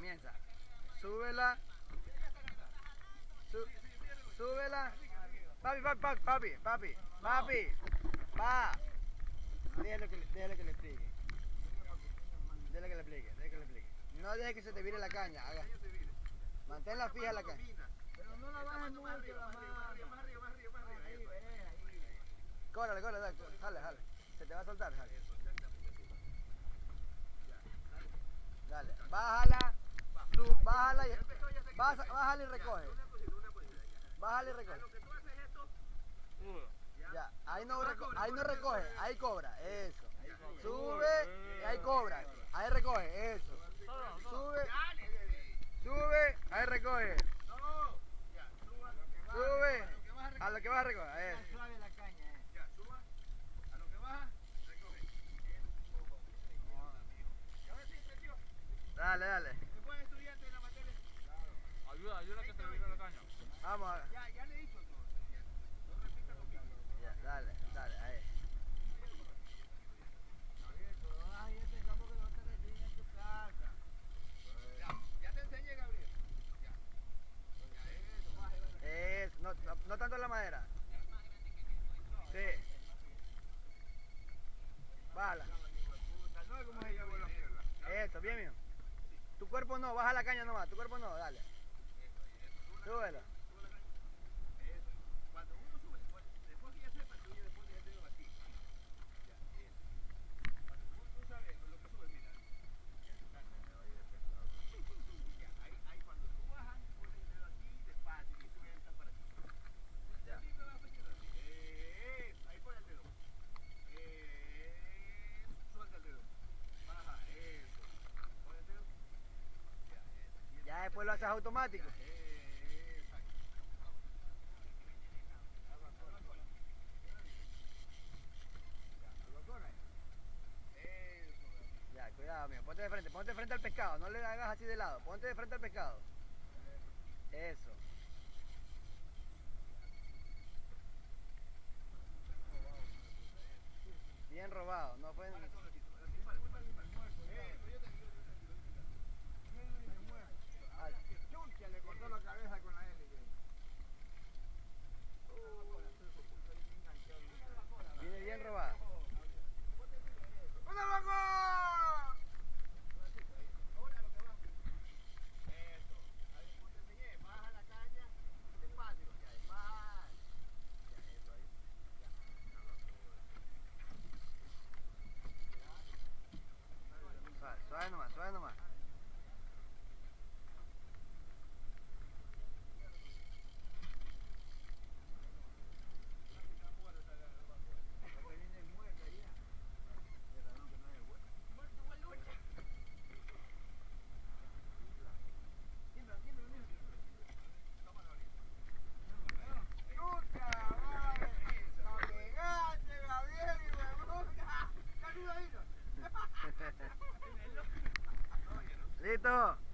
comienza. Súbela. Súbela. Papi. Pa. Déjale que le explique. Déjale que le explique. No deje que se te vire la caña. Manténla fija la caña. Pero no la bajes mucho la mano. Más arriba. Córale, jale. Se te va a soltar, jale. Dale, bájala y recoge. Bájala y recoge. Ya, ahí no recoge, ahí cobra, eso. Sube y ahí cobra, ahí recoge, eso. Sube, ahí recoge. Sube, a lo que vas a recoger, eso. Dale. ¿Es buen estudiante de la materia? Ayuda que se le vire la caña. Vamos a ver. Ya le he dicho todo. No repita conmigo. Ya, dale, ahí. Ay, este campo que no te reciben en tu casa. Ya te enseñé, Gabriel. No tanto la madera. Sí. Bájala. No es como se llevó la pierna. Eso, bien mío. Tu cuerpo no, baja la caña nomás, tu cuerpo no, dale. Súbelo. Cuando uno sube, después que ya sepa, tú ya después dejas el dedo así. Ya, eso. Cuando tú sabes lo que sube, mira. Ya, ahí cuando tú bajas, pones el dedo así, despacio, y tú entras para ti. Ya. Así me vas metiendo así. Ahí pon el dedo. Suelta el dedo. Baja, eso. Pon el dedo. Ya, eso. Ya después lo haces automático. Ya, cuidado mío, ponte de frente al pescado, no le hagas así de lado, ponte de frente al pescado. Eso. Bien robado, no fue. Le cortó la cabeza con la L. Viene bien robado. ¡Una loco! Ahora lo que va. Eso. Ahí como te enseñé, baja la caña despacio. Ya, despacio. Ya, eso ahí. Suave nomás. Listo.